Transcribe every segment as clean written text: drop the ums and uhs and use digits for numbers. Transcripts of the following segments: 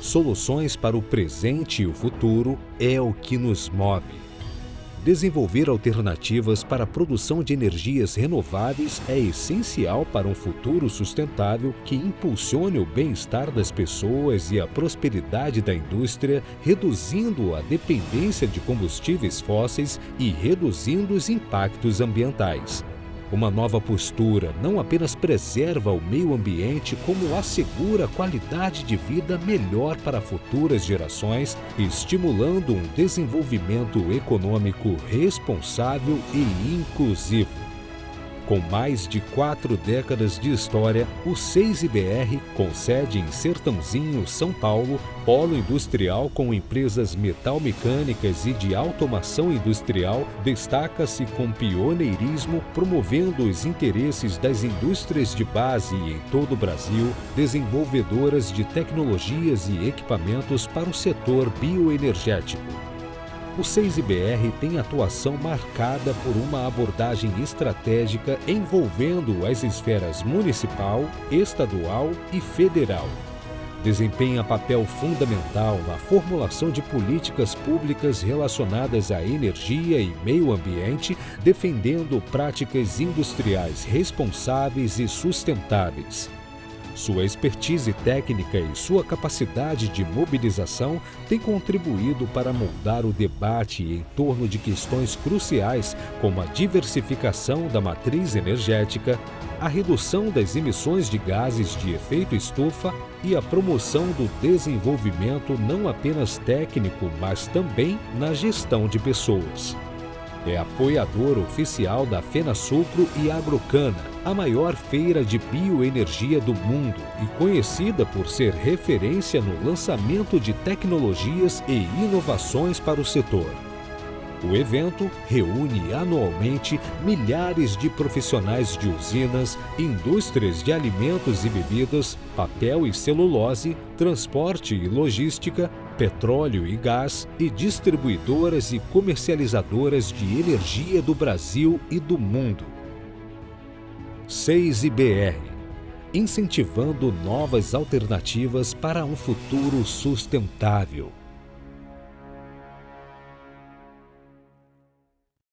Soluções para o presente e o futuro é o que nos move. Desenvolver alternativas para a produção de energias renováveis é essencial para um futuro sustentável que impulsione o bem-estar das pessoas e a prosperidade da indústria, reduzindo a dependência de combustíveis fósseis e reduzindo os impactos ambientais. Uma nova postura não apenas preserva o meio ambiente, como assegura qualidade de vida melhor para futuras gerações, estimulando um desenvolvimento econômico responsável e inclusivo. Com mais de 4 décadas de história, o 6IBR, com sede em Sertãozinho, São Paulo, polo industrial com empresas metalmecânicas e de automação industrial, destaca-se com pioneirismo, promovendo os interesses das indústrias de base em todo o Brasil, desenvolvedoras de tecnologias e equipamentos para o setor bioenergético. O 6IBR tem atuação marcada por uma abordagem estratégica envolvendo as esferas municipal, estadual e federal. Desempenha papel fundamental na formulação de políticas públicas relacionadas à energia e meio ambiente, defendendo práticas industriais responsáveis e sustentáveis. Sua expertise técnica e sua capacidade de mobilização têm contribuído para moldar o debate em torno de questões cruciais como a diversificação da matriz energética, a redução das emissões de gases de efeito estufa e a promoção do desenvolvimento não apenas técnico, mas também na gestão de pessoas. É apoiador oficial da FenaSucro e Agrocana, a maior feira de bioenergia do mundo e conhecida por ser referência no lançamento de tecnologias e inovações para o setor. O evento reúne anualmente milhares de profissionais de usinas, indústrias de alimentos e bebidas, papel e celulose, transporte e logística, petróleo e gás e distribuidoras e comercializadoras de energia do Brasil e do mundo. 6IBR, incentivando novas alternativas para um futuro sustentável.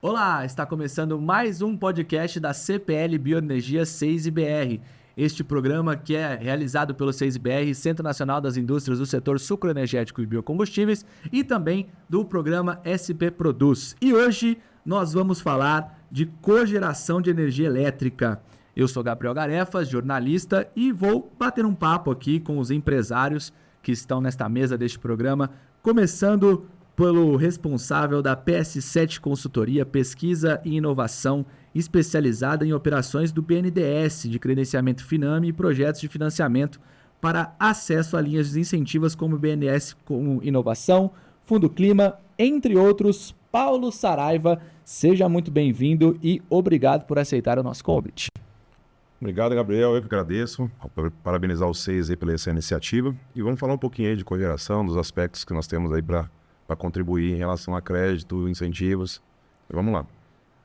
Olá, está começando mais um podcast da CPL Bioenergia 6IBR. Este programa que é realizado pelo 6IBR, Centro Nacional das Indústrias do Setor Sucroenergético e Biocombustíveis, e também do programa SP Produz. E hoje nós vamos falar de cogeração de energia elétrica. Eu sou Gabriel Garefas, jornalista, e vou bater um papo aqui com os empresários que estão nesta mesa deste programa, começando pelo responsável da PS7 Consultoria, Pesquisa e Inovação, especializada em operações do BNDES, de credenciamento Finame e projetos de financiamento para acesso a linhas de incentivos como o BNDES com Inovação, Fundo Clima, entre outros. Paulo Saraiva, seja muito bem-vindo e obrigado por aceitar o nosso convite. Obrigado, Gabriel. Eu que agradeço. Parabenizar os 6 aí pela essa iniciativa. E vamos falar um pouquinho aí de cogeração, dos aspectos que nós temos aí para contribuir em relação a crédito, incentivos. Vamos lá.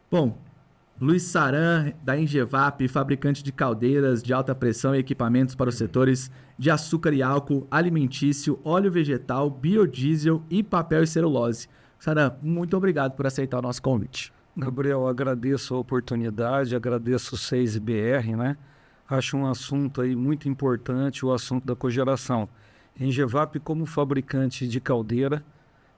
Bom, Luiz Saran, da Engevap, fabricante de caldeiras de alta pressão e equipamentos para os setores de açúcar e álcool, alimentício, óleo vegetal, biodiesel e papel e celulose. Saran, muito obrigado por aceitar o nosso convite. Gabriel, agradeço a oportunidade, agradeço o 6IBR, né? Acho um assunto aí muito importante, o assunto da cogeração. Engevap, como fabricante de caldeira,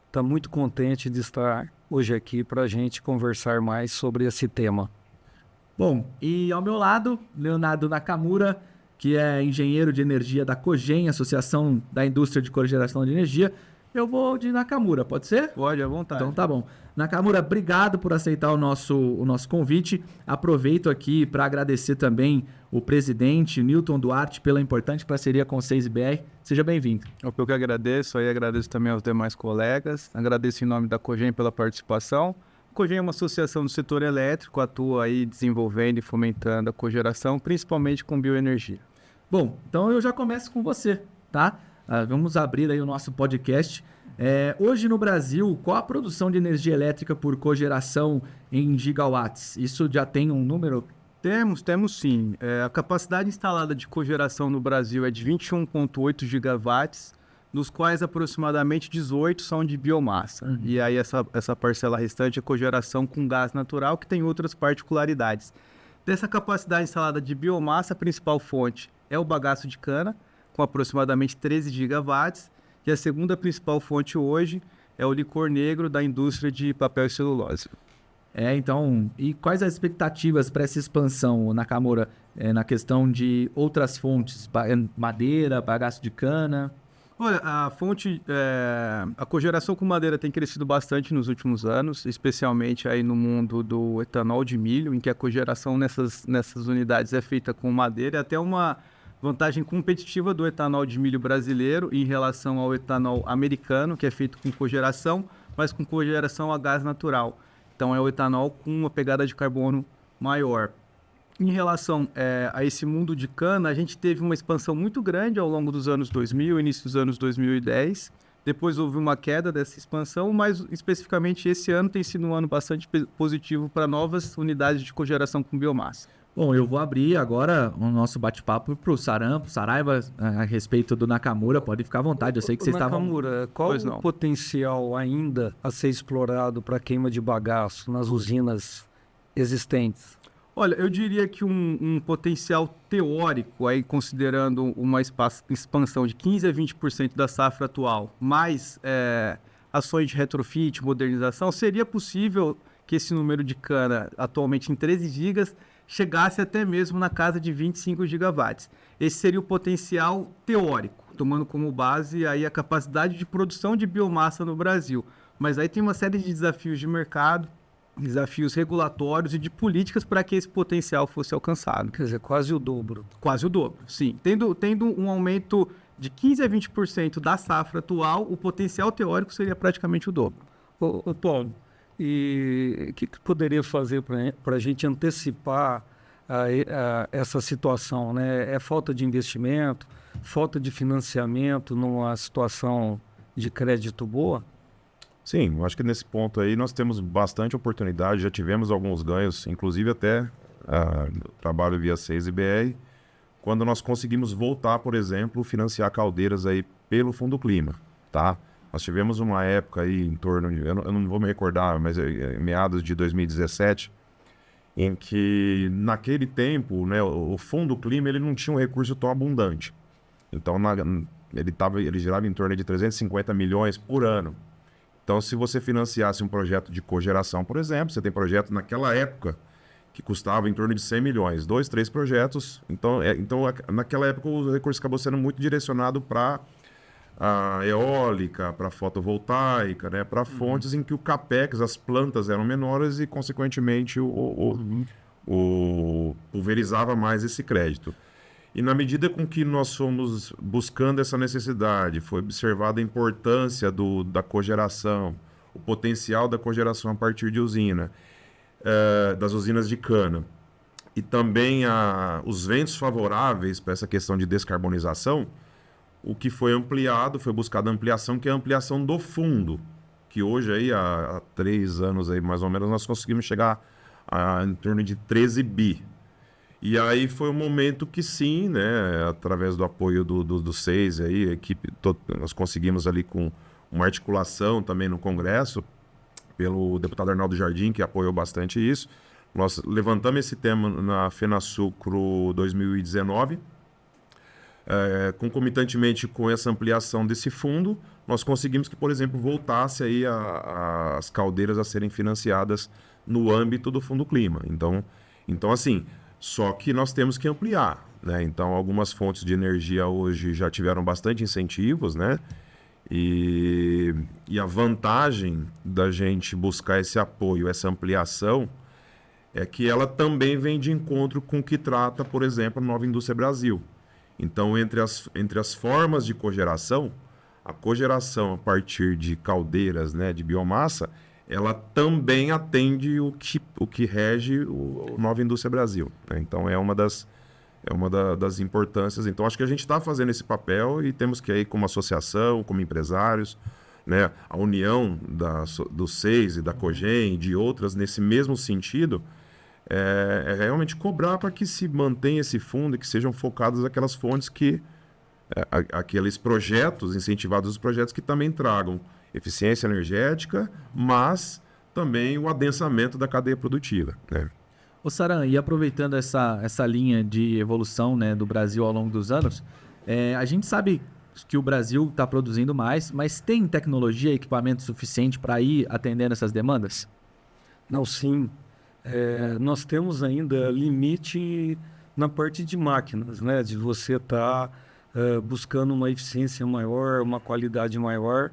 está muito contente de estar hoje aqui para a gente conversar mais sobre esse tema. Bom, e ao meu lado, Leonardo Nakamura, que é engenheiro de energia da Cogen, Associação da Indústria de Cogeração de Energia. Eu vou de Nakamura, pode ser? Pode, à vontade. Então tá bom. Nakamura, obrigado por aceitar o nosso convite. Aproveito aqui para agradecer também o presidente Newton Duarte pela importante parceria com o 6IBR. Seja bem-vindo. Eu que agradeço, aí agradeço também aos demais colegas, agradeço em nome da Cogen pela participação. A Cogen é uma associação do setor elétrico, atua aí desenvolvendo e fomentando a cogeração, principalmente com bioenergia. Bom, então eu já começo com você, tá? Vamos abrir aí o nosso podcast. Hoje no Brasil, qual a produção de energia elétrica por cogeração em gigawatts? Isso já tem um número? Temos sim. A capacidade instalada de cogeração no Brasil é de 21,8 gigawatts. dos quais aproximadamente 18 são de biomassa. E aí essa parcela restante é cogeração com gás natural, que tem outras particularidades. Dessa capacidade instalada de biomassa, a principal fonte é o bagaço de cana, com aproximadamente 13 gigawatts, e a segunda principal fonte hoje é o licor negro da indústria de papel e celulose. Então, e quais as expectativas para essa expansão, Nakamura, na questão de outras fontes, madeira, bagaço de cana? Olha, a cogeração com madeira tem crescido bastante nos últimos anos, especialmente aí no mundo do etanol de milho, em que a cogeração nessas unidades é feita com madeira, e até uma vantagem competitiva do etanol de milho brasileiro em relação ao etanol americano, que é feito com cogeração, mas com cogeração a gás natural. Então é o etanol com uma pegada de carbono maior. Em relação a esse mundo de cana, a gente teve uma expansão muito grande ao longo dos anos 2000, início dos anos 2010. Depois houve uma queda dessa expansão, mas especificamente esse ano tem sido um ano bastante positivo para novas unidades de cogeração com biomassa. Bom, eu vou abrir agora o nosso bate-papo para o Saraiva a respeito do Nakamura. Pode ficar à vontade, eu sei que vocês estavam... Nakamura, qual o potencial ainda a ser explorado para queima de bagaço nas usinas existentes? Olha, eu diria que um potencial teórico, aí considerando uma expansão de 15% a 20% da safra atual, mais ações de retrofit, modernização, seria possível que esse número de cana, atualmente em 13 gigas, chegasse até mesmo na casa de 25 gigawatts. Esse seria o potencial teórico, tomando como base aí a capacidade de produção de biomassa no Brasil. Mas aí tem uma série de desafios de mercado, desafios regulatórios e de políticas para que esse potencial fosse alcançado. Quer dizer, quase o dobro. Quase o dobro, sim. Tendo um aumento de 15% a 20% da safra atual, o potencial teórico seria praticamente o dobro. Ô Paulo, e o que poderia fazer para a gente antecipar essa situação, né? É falta de investimento, falta de financiamento numa situação de crédito boa? Sim, eu acho que nesse ponto aí nós temos bastante oportunidade, já tivemos alguns ganhos, inclusive até no trabalho via 6BR, quando nós conseguimos voltar, por exemplo, financiar caldeiras aí pelo Fundo Clima, tá? Nós tivemos uma época aí em torno de, eu não vou me recordar, mas meados de 2017, em que naquele tempo, né, o Fundo Clima ele não tinha um recurso tão abundante. Então ele girava em torno de 350 milhões por ano. Então, se você financiasse um projeto de cogeração, por exemplo, você tem projeto naquela época que custava em torno de 100 milhões, 2, 3 projetos. Então naquela época o recurso acabou sendo muito direcionado para a eólica, para a fotovoltaica, né, para fontes em que o capex, as plantas eram menores e, consequentemente, pulverizava mais esse crédito. E na medida com que nós fomos buscando essa necessidade, foi observada a importância da cogeração, o potencial da cogeração a partir de usina, das usinas de cana, e também os ventos favoráveis para essa questão de descarbonização, o que foi ampliado, foi buscada a ampliação, que é a ampliação do fundo, que hoje, aí, há 3 anos, aí, mais ou menos, nós conseguimos chegar em torno de 13 bi. E aí foi um momento que sim, né, através do apoio do SEIS, aí, a equipe, nós conseguimos ali com uma articulação também no Congresso, pelo deputado Arnaldo Jardim, que apoiou bastante isso. Nós levantamos esse tema na FenaSucro 2019, concomitantemente com essa ampliação desse fundo, nós conseguimos que, por exemplo, voltasse aí as caldeiras a serem financiadas no âmbito do Fundo Clima. Então assim... Só que nós temos que ampliar, né? Então, algumas fontes de energia hoje já tiveram bastante incentivos, né? E a vantagem da gente buscar esse apoio, essa ampliação, é que ela também vem de encontro com o que trata, por exemplo, a Nova Indústria Brasil. Então, entre as formas de cogeração, a cogeração a partir de caldeiras, né, de biomassa, ela também atende o que rege o Nova Indústria Brasil, né? Então é uma das importâncias. Então acho que a gente está fazendo esse papel e temos que ir como associação, como empresários, né? A união do SEIS e da Cogem e de outras nesse mesmo sentido é realmente cobrar para que se mantenha esse fundo e que sejam focadas aquelas fontes que aqueles projetos, incentivados os projetos que também tragam eficiência energética, mas também o adensamento da cadeia produtiva, né? Ô Saran, e aproveitando essa linha de evolução, né, do Brasil ao longo dos anos, a gente sabe que o Brasil está produzindo mais, mas tem tecnologia e equipamento suficiente para ir atendendo essas demandas? Não, sim. Nós temos ainda limite na parte de máquinas, né? De você estar buscando uma eficiência maior, uma qualidade maior,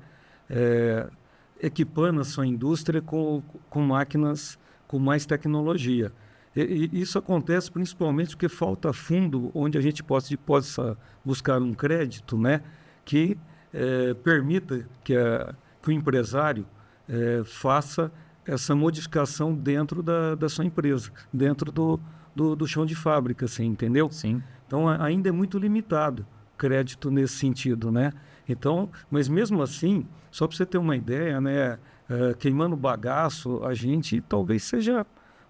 equipando a sua indústria com máquinas com mais tecnologia. E isso acontece principalmente porque falta fundo onde a gente possa buscar um crédito, né, que permita que o empresário faça essa modificação dentro da sua empresa, dentro do chão de fábrica, assim, entendeu? Sim. Então, ainda é muito limitado crédito nesse sentido, né? Então, mas mesmo assim, só para você ter uma ideia, né, queimando bagaço, a gente talvez seja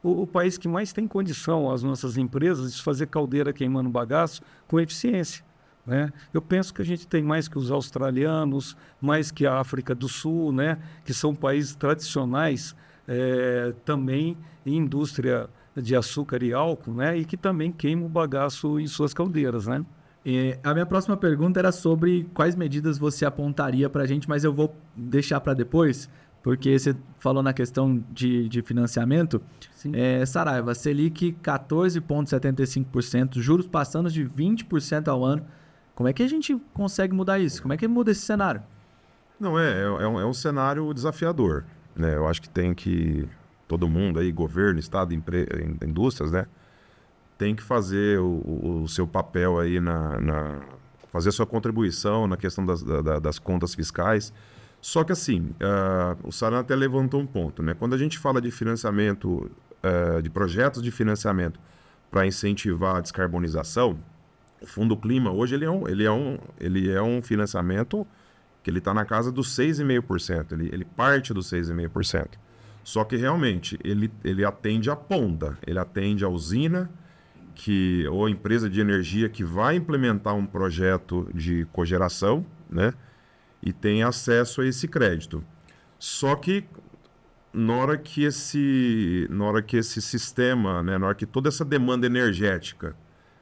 o país que mais tem condição, as nossas empresas, de fazer caldeira queimando bagaço com eficiência, né? Eu penso que a gente tem mais que os australianos, mais que a África do Sul, né? Que são países tradicionais também em indústria de açúcar e álcool, né? E que também queimam o bagaço em suas caldeiras, né? A minha próxima pergunta era sobre quais medidas você apontaria para a gente, mas eu vou deixar para depois, porque você falou na questão de financiamento. Saraiva, Selic 14,75%, juros passando de 20% ao ano. Como é que a gente consegue mudar isso? Como é que muda esse cenário? Não, é um cenário desafiador, né? Eu acho que tem que todo mundo aí, governo, Estado, indústrias, né? Tem que fazer o seu papel aí fazer a sua contribuição na questão das contas fiscais. Só que assim, o Saran até levantou um ponto, né? Quando a gente fala de financiamento, de projetos de financiamento para incentivar a descarbonização, o Fundo Clima hoje ele é um financiamento que ele está na casa dos 6,5%, ele parte dos 6,5%. Só que realmente ele atende a ponta, ele atende a usina, ou a empresa de energia que vai implementar um projeto de cogeração, né? E tem acesso a esse crédito. Só que na hora que esse sistema, né, na hora que toda essa demanda energética,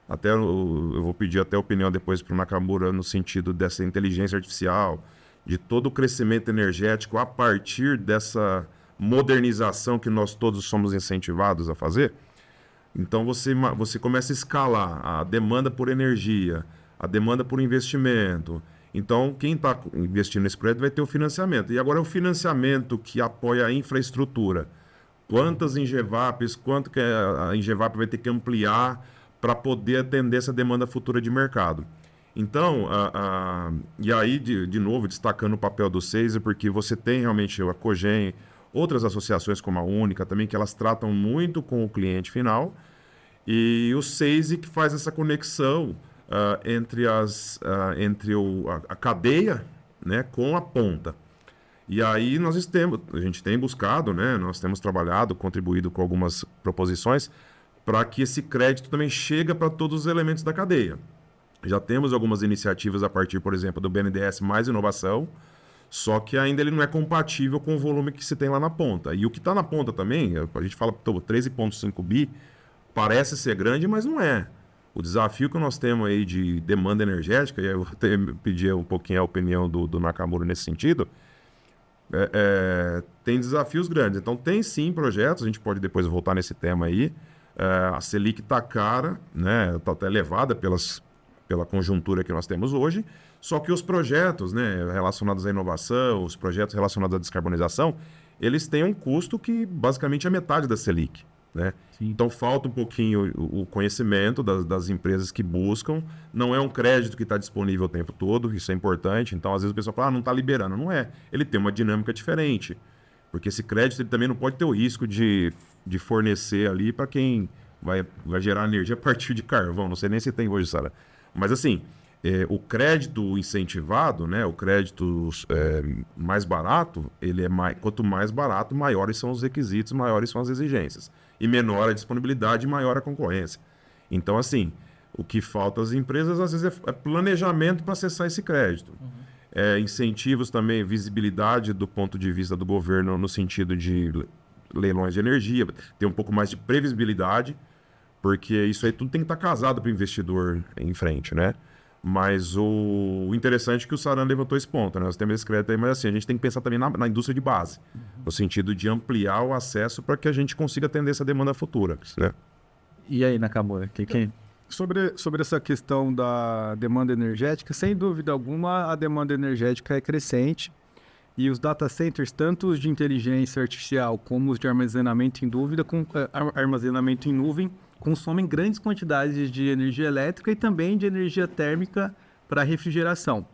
até eu vou pedir até a opinião depois para o Nakamura no sentido dessa inteligência artificial, de todo o crescimento energético a partir dessa modernização que nós todos somos incentivados a fazer. Então você começa a escalar a demanda por energia, a demanda por investimento. Então, quem está investindo nesse projeto vai ter o financiamento. E agora o financiamento que apoia a infraestrutura. Quantas Engevaps, quanto que a Engevap vai ter que ampliar para poder atender essa demanda futura de mercado. Então, e aí, de novo, destacando o papel do CEISA, porque você tem realmente a Cogem, outras associações como a Única também, que elas tratam muito com o cliente final, e o CEISA que faz essa conexão entre a cadeia, né, com a ponta. E aí a gente tem buscado, né, nós temos trabalhado, contribuído com algumas proposições para que esse crédito também chegue para todos os elementos da cadeia. Já temos algumas iniciativas a partir, por exemplo, do BNDES mais inovação, só que ainda ele não é compatível com o volume que se tem lá na ponta. E o que está na ponta também, a gente fala 13,5 bi, parece ser grande, mas não é. O desafio que nós temos aí de demanda energética, e eu vou até pedir um pouquinho a opinião do Nakamura nesse sentido, tem desafios grandes. Então tem sim projetos, a gente pode depois voltar nesse tema aí. A Selic está cara, né? Está até elevada pela conjuntura que nós temos hoje, só que os projetos, né, relacionados à inovação, os projetos relacionados à descarbonização, eles têm um custo que basicamente é metade da Selic, né? Então falta um pouquinho o conhecimento das empresas que buscam, não é um crédito que está disponível o tempo todo, isso é importante. Então às vezes o pessoal fala, não está liberando, não é, ele tem uma dinâmica diferente, porque esse crédito ele também não pode ter o risco de fornecer ali para quem vai gerar energia a partir de carvão, não sei nem se tem hoje, Sara. Mas assim, o crédito incentivado, né, o crédito mais barato, quanto mais barato, maiores são os requisitos, maiores são as exigências. E menor a disponibilidade, maior a concorrência. Então, assim, O que falta às empresas, às vezes, é planejamento para acessar esse crédito. Incentivos também, visibilidade do ponto de vista do governo no sentido de leilões de energia, ter um pouco mais de previsibilidade, porque isso aí tudo tem que estar casado para o investidor em frente, né? Mas o interessante é que o Saran levantou esse ponto, né? Nós temos esse crédito aí, mas assim, a gente tem que pensar também na indústria de base, no sentido de ampliar o acesso para que a gente consiga atender essa demanda futura, né? E aí, Nakamura? Sobre essa questão da demanda energética, sem dúvida alguma, a demanda energética é crescente e os data centers, tanto os de inteligência artificial como os de armazenamento armazenamento em nuvem, consomem grandes quantidades de energia elétrica e também de energia térmica para refrigeração.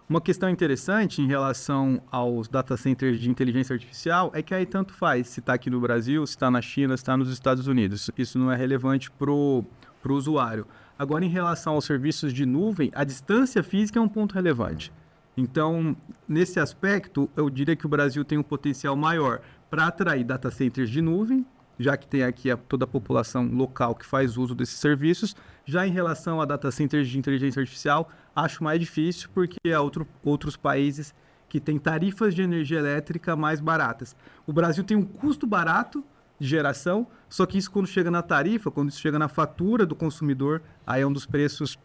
Uma questão interessante em relação aos data centers de inteligência artificial é que aí tanto faz se está aqui no Brasil, se está na China, se está nos Estados Unidos. Isso não é relevante para o usuário. Agora, em relação aos serviços de nuvem, a distância física é um ponto relevante. Então, nesse aspecto, eu diria que o Brasil tem um potencial maior para atrair data centers de nuvem, já que tem aqui toda a população local que faz uso desses serviços. Já em relação a data centers de inteligência artificial, acho mais difícil, porque há outros países que têm tarifas de energia elétrica mais baratas. O Brasil tem um custo barato de geração, só que isso quando chega na tarifa, quando isso chega na fatura do consumidor, aí é um dos preços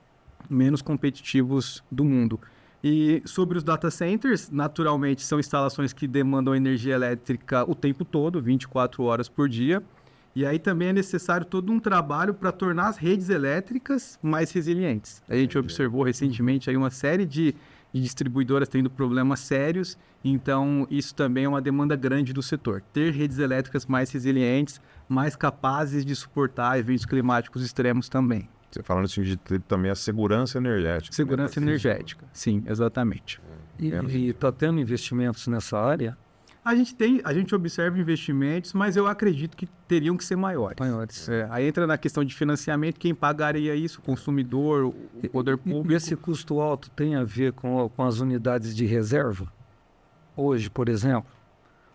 menos competitivos do mundo. E sobre os data centers, naturalmente são instalações que demandam energia elétrica o tempo todo, 24 horas por dia. E aí também é necessário todo um trabalho para tornar as redes elétricas mais resilientes. A gente observou recentemente aí uma série de distribuidoras tendo problemas sérios, então isso também é uma demanda grande do setor. Ter redes elétricas mais resilientes, mais capazes de suportar eventos climáticos extremos também. Você falando assim de ter também a segurança energética. Segurança energética, sim, exatamente. E está tendo investimentos nessa área? A gente observa investimentos, mas eu acredito que teriam que ser maiores. Aí entra na questão de financiamento, quem pagaria isso? O consumidor, o poder público. E esse custo alto tem a ver com as unidades de reserva? Hoje, por exemplo?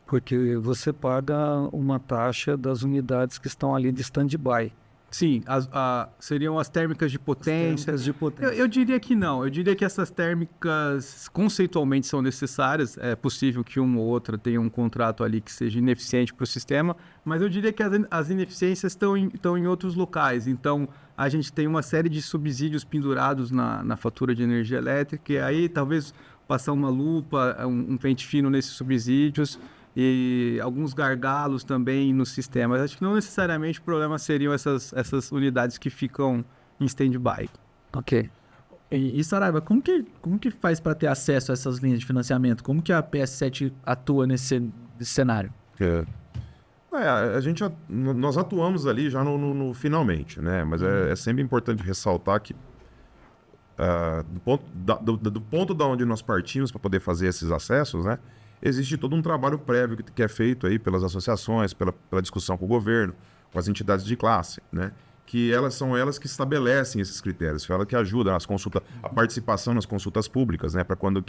Porque você paga uma taxa das unidades que estão ali de stand-by. Sim, seriam as térmicas de potência. Eu diria que não. Eu diria que essas térmicas conceitualmente são necessárias. É possível que uma ou outra tenha um contrato ali que seja ineficiente para o sistema, mas eu diria que as ineficiências estão em outros locais. Então, a gente tem uma série de subsídios pendurados na fatura de energia elétrica, e aí talvez passar uma lupa, um pente fino nesses subsídios, e alguns gargalos também no sistema. Mas acho que não necessariamente o problema seriam essas unidades que ficam em stand-by. Ok. E Saraiva, como que faz para ter acesso a essas linhas de financiamento? Como que a PS7 atua nesse cenário? Nós atuamos ali já no finalmente, né? Mas é sempre importante ressaltar que do ponto da onde nós partimos para poder fazer esses acessos, né? Existe todo um trabalho prévio que é feito aí pelas associações, pela discussão com o governo, com as entidades de classe, né? Que são elas que estabelecem esses critérios, são elas que ajudam a participação nas consultas públicas, né? Para quando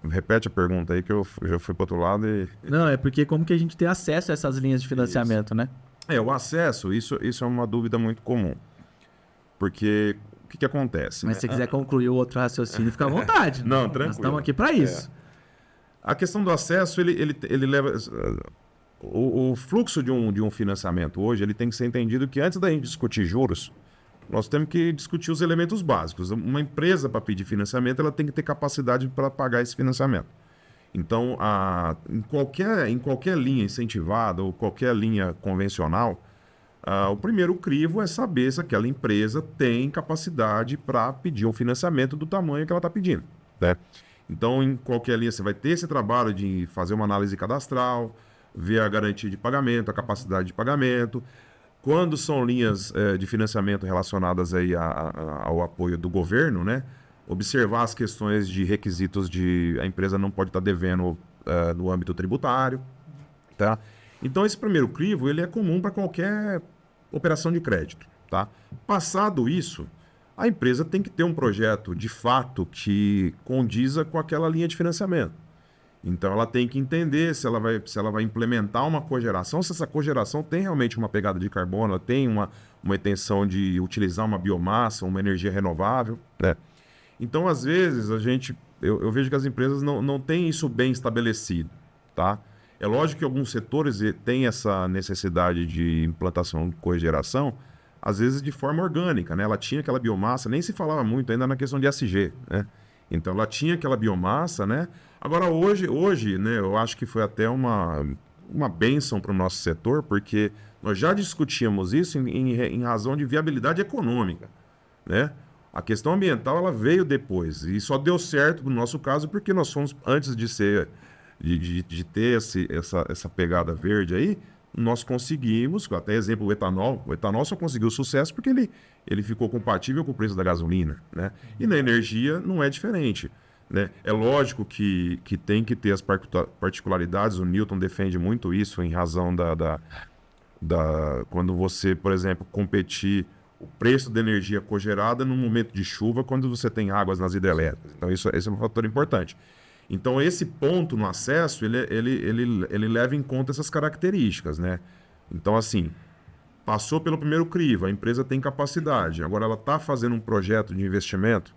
repete a pergunta aí que eu já fui para outro lado e... Não, é porque como que a gente tem acesso a essas linhas de financiamento, né? O acesso, isso é uma dúvida muito comum. Porque... O que acontece? Mas se você quiser concluir o outro raciocínio, fica à vontade. Não, né? tranquilo. Nós estamos aqui para isso. A questão do acesso, ele leva... O fluxo de um financiamento hoje, ele tem que ser entendido que antes da gente discutir juros, nós temos que discutir os elementos básicos. Uma empresa, para pedir financiamento, ela tem que ter capacidade para pagar esse financiamento. Então, em qualquer linha incentivada ou qualquer linha convencional, o primeiro crivo é saber se aquela empresa tem capacidade para pedir um financiamento do tamanho que ela está pedindo, né? Então, em qualquer linha, você vai ter esse trabalho de fazer uma análise cadastral, ver a garantia de pagamento, a capacidade de pagamento. Quando são linhas de financiamento relacionadas aí ao apoio do governo, né? Observar as questões de requisitos a empresa não pode estar devendo no âmbito tributário, tá? Então, esse primeiro crivo, ele é comum para qualquer operação de crédito, tá? Passado isso, a empresa tem que ter um projeto, de fato, que condiza com aquela linha de financiamento. Então ela tem que entender se ela vai implementar uma cogeração, se essa cogeração tem realmente uma pegada de carbono, ela tem uma intenção de utilizar uma biomassa, uma energia renovável, né? Então, às vezes, eu vejo que as empresas não têm isso bem estabelecido, tá? É lógico que alguns setores têm essa necessidade de implantação de cogeração, às vezes de forma orgânica, né? Ela tinha aquela biomassa, nem se falava muito ainda na questão de ESG, né? Então, ela tinha aquela biomassa, né? Agora, hoje, né, eu acho que foi até uma bênção para o nosso setor, porque nós já discutíamos isso em razão de viabilidade econômica, né? A questão ambiental ela veio depois e só deu certo no nosso caso porque nós fomos, antes de ter essa pegada verde aí, nós conseguimos, até exemplo o etanol só conseguiu sucesso porque ele ficou compatível com o preço da gasolina, né? E na energia não é diferente, né? É lógico que tem que ter as particularidades, o Newton defende muito isso em razão quando você, por exemplo, competir o preço da energia cogerada no momento de chuva, quando você tem águas nas hidrelétricas. Então, esse é um fator importante. Então, esse ponto no acesso, ele leva em conta essas características, né? Então, assim, passou pelo primeiro crivo, a empresa tem capacidade. Agora, ela está fazendo um projeto de investimento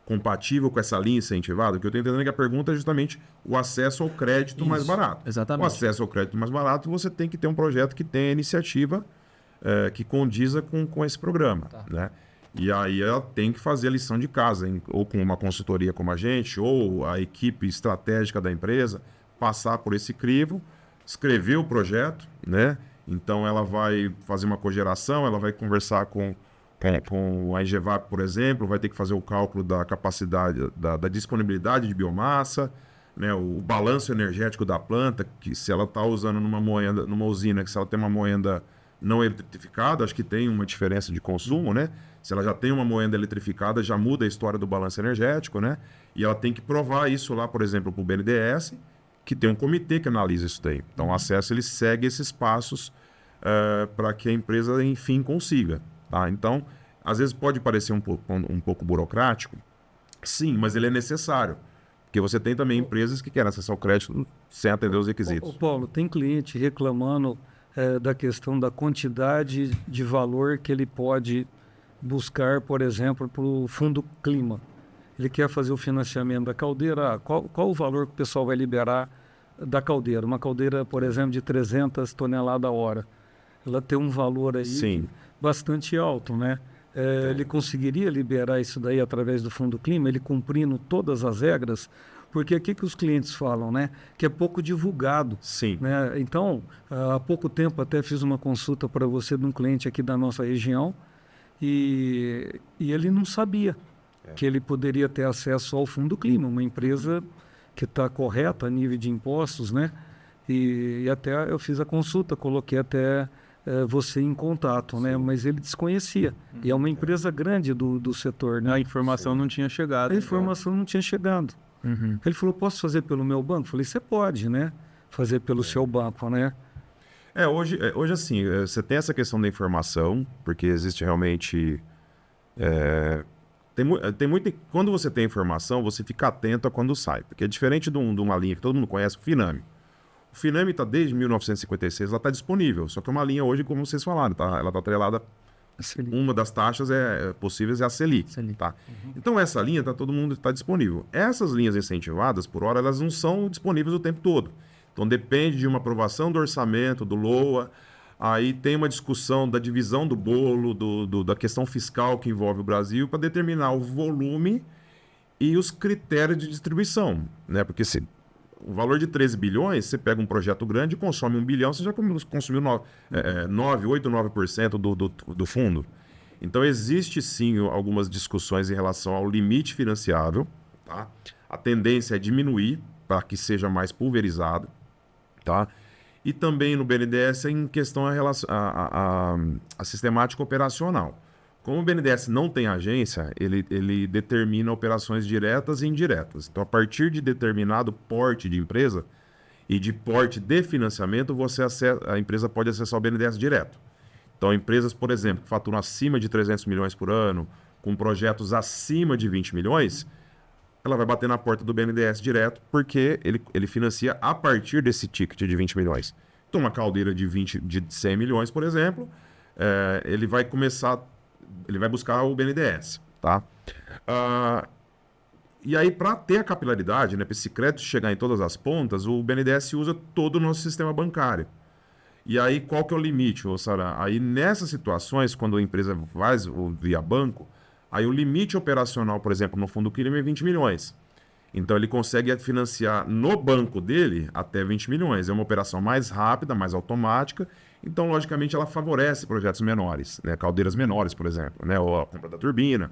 compatível com essa linha incentivada, o que eu estou entendendo é que a pergunta é justamente o acesso ao crédito mais barato. Exatamente. O acesso ao crédito mais barato, você tem que ter um projeto que tenha iniciativa que condiza com esse programa, né? E aí ela tem que fazer a lição de casa, ou com uma consultoria como a gente, ou a equipe estratégica da empresa, passar por esse crivo, escrever o projeto, né? Então ela vai fazer uma cogeração, ela vai conversar com a Engevap, por exemplo, vai ter que fazer o cálculo da capacidade, da disponibilidade de biomassa, né? O balanço energético da planta, que se ela está usando numa usina, que se ela tem uma moenda não eletrificada, acho que tem uma diferença de consumo, né? Se ela já tem uma moenda eletrificada, já muda a história do balanço energético, né? E ela tem que provar isso lá, por exemplo, para o BNDES, que tem um comitê que analisa isso daí. Então, o acesso, ele segue esses passos para que a empresa, enfim, consiga, tá? Então, às vezes pode parecer um pouco burocrático, sim, mas ele é necessário. Porque você tem também empresas que querem acessar o crédito sem atender os requisitos. Paulo, tem cliente reclamando da questão da quantidade de valor que ele pode buscar, por exemplo, para o Fundo Clima. Ele quer fazer o financiamento da caldeira. Qual o valor que o pessoal vai liberar da caldeira? Uma caldeira, por exemplo, de 300 toneladas a hora. Ela tem um valor aí Sim. bastante alto, né? Ele conseguiria liberar isso daí através do Fundo Clima, ele cumprindo todas as regras, porque aqui que os clientes falam, né? Que é pouco divulgado. Sim. Né? Então, há pouco tempo até fiz uma consulta para você de um cliente aqui da nossa região e ele não sabia que ele poderia ter acesso ao Fundo Clima, uma empresa que está correta a nível de impostos, né? E até eu fiz a consulta, coloquei até você em contato, né? Mas ele desconhecia. E é uma empresa grande do setor, né? A informação não tinha chegado. A informação não tinha chegado. Ele falou, posso fazer pelo meu banco? Eu falei, você pode, né? Fazer pelo seu banco, né? Hoje assim, você tem essa questão da informação, porque existe realmente... Tem muito, quando você tem informação, você fica atento a quando sai. Porque é diferente de uma linha que todo mundo conhece, o Finame. O Finame está desde 1956, ela está disponível. Só que é uma linha hoje, como vocês falaram, ela está atrelada... Uma das taxas possíveis é a Selic. Tá? Então, essa linha todo mundo está disponível. Essas linhas incentivadas, por hora, elas não são disponíveis o tempo todo. Então, depende de uma aprovação do orçamento, do LOA. Aí tem uma discussão da divisão do bolo, da questão fiscal que envolve o Brasil, para determinar o volume e os critérios de distribuição. Né? Porque se o valor de 13 bilhões, você pega um projeto grande e consome 1 bilhão, você já consumiu 9% do fundo. Então, existe sim algumas discussões em relação ao limite financiável. Tá? A tendência é diminuir para que seja mais pulverizado. Tá? E também no BNDES em questão a sistemática operacional. Como o BNDES não tem agência, ele determina operações diretas e indiretas. Então, a partir de determinado porte de empresa e de porte de financiamento, a empresa pode acessar o BNDES direto. Então, empresas, por exemplo, que faturam acima de 300 milhões por ano, com projetos acima de 20 milhões, ela vai bater na porta do BNDES direto, porque ele financia a partir desse ticket de 20 milhões. Então, uma caldeira de 100 milhões, por exemplo, ele vai buscar o BNDES, tá? E aí, para ter a capilaridade, né, para esse crédito chegar em todas as pontas, o BNDES usa todo o nosso sistema bancário. E aí, qual que é o limite, Sara? Aí, nessas situações, quando a empresa vai via banco, aí o limite operacional, por exemplo, no fundo crime é 20 milhões. Então, ele consegue financiar no banco dele até 20 milhões. É uma operação mais rápida, mais automática. Então, logicamente, ela favorece projetos menores, né? Caldeiras menores, por exemplo, né? Ou a compra da turbina.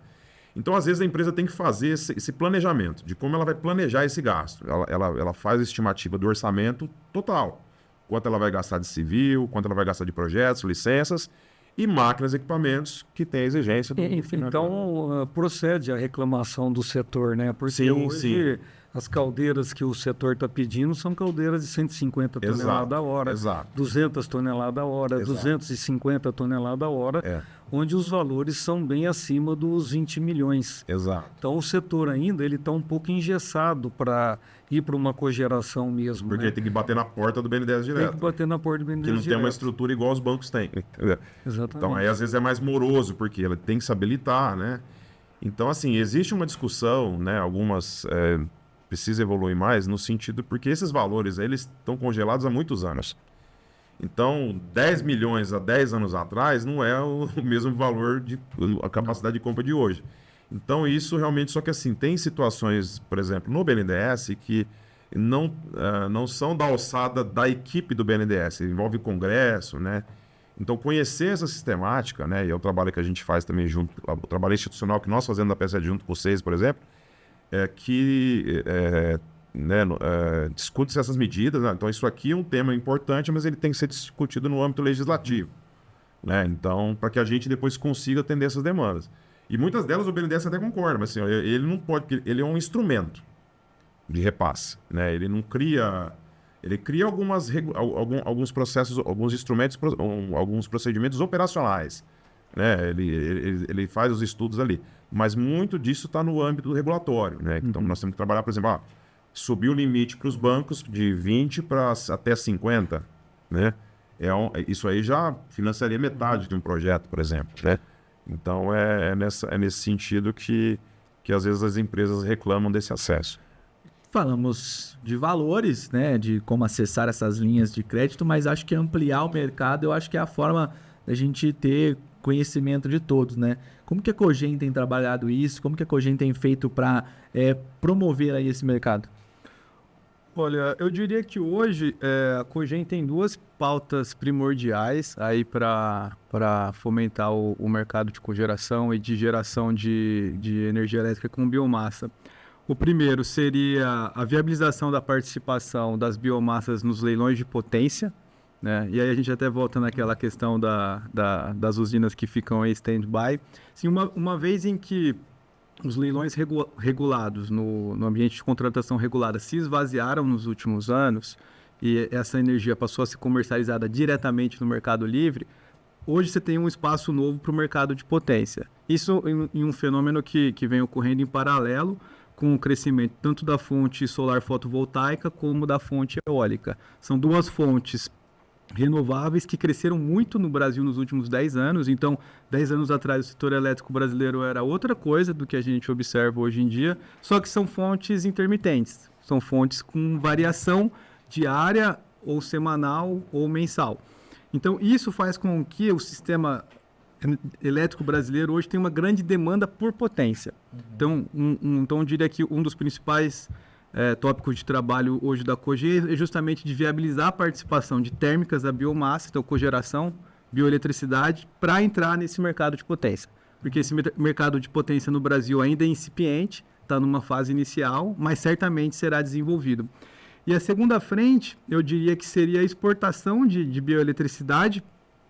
Então, às vezes, a empresa tem que fazer esse planejamento de como ela vai planejar esse gasto. Ela faz a estimativa do orçamento total. Quanto ela vai gastar de civil, quanto ela vai gastar de projetos, licenças e máquinas e equipamentos que têm a exigência do final. Então, procede a reclamação do setor, né? Porque Sim, hoje as caldeiras que o setor está pedindo são caldeiras de 150 toneladas a hora, 200 toneladas a hora, 250 toneladas a hora, onde os valores são bem acima dos 20 milhões. Exato. Então, o setor ainda está um pouco engessado para ir para uma cogeração mesmo. Porque tem que bater na porta do BNDES direto. Tem que bater na porta do BNDES direto. Que não tem uma estrutura igual os bancos têm. Exatamente. Então, aí às vezes é mais moroso, porque ela tem que se habilitar, né? Então, assim, existe uma discussão, né? Algumas precisa evoluir mais no sentido... Porque esses valores, eles estão congelados há muitos anos. Então, 10 milhões há 10 anos atrás não é o mesmo valor a capacidade de compra de hoje. Então, isso realmente... Só que, assim, tem situações, por exemplo, no BNDES que não são da alçada da equipe do BNDES. Envolve congresso, né? Então, conhecer essa sistemática, né? E é o trabalho que a gente faz também junto... O trabalho institucional que nós fazemos na PSE junto com vocês, por exemplo, discute-se essas medidas, né? Então, isso aqui é um tema importante, mas ele tem que ser discutido no âmbito legislativo, né? Então, para que a gente depois consiga atender essas demandas. E muitas delas o BNDES até concorda, mas assim, ele não pode, porque ele é um instrumento de repasse, né? Ele não cria... Ele cria alguns processos, alguns instrumentos, alguns procedimentos operacionais, né? Ele faz os estudos ali. Mas muito disso está no âmbito regulatório, né? Então, nós temos que trabalhar, por exemplo, subir o limite para os bancos de 20 para até 50, né? Isso aí já financiaria metade de um projeto, por exemplo, né? Então, é nesse sentido que às vezes as empresas reclamam desse acesso. Falamos de valores, né, de como acessar essas linhas de crédito, mas acho que ampliar o mercado, eu acho que é a forma da gente ter conhecimento de todos, né? Como que a Cogen tem trabalhado isso? Como que a Cogen tem feito para promover aí esse mercado? Olha, eu diria que hoje a Cogen tem duas pautas primordiais aí para fomentar o mercado de cogeração e de geração de energia elétrica com biomassa. O primeiro seria a viabilização da participação das biomassas nos leilões de potência, né? E aí a gente até volta naquela questão das usinas que ficam em stand-by. Assim, uma vez em que os leilões regulados no ambiente de contratação regulada se esvaziaram nos últimos anos e essa energia passou a ser comercializada diretamente no mercado livre, hoje você tem um espaço novo para o mercado de potência. Isso em um fenômeno que vem ocorrendo em paralelo com o crescimento tanto da fonte solar fotovoltaica como da fonte eólica. São duas fontes renováveis que cresceram muito no Brasil nos últimos 10 anos. Então, 10 anos atrás, o setor elétrico brasileiro era outra coisa do que a gente observa hoje em dia, só que são fontes intermitentes. São fontes com variação diária ou semanal ou mensal. Então, isso faz com que o sistema elétrico brasileiro hoje tem uma grande demanda por potência. Então, eu diria que um dos principais tópicos de trabalho hoje da Cogen é justamente de viabilizar a participação de térmicas da biomassa, então cogeração, bioeletricidade, para entrar nesse mercado de potência. Porque esse mercado de potência no Brasil ainda é incipiente, está numa fase inicial, mas certamente será desenvolvido. E a segunda frente, eu diria que seria a exportação de bioeletricidade.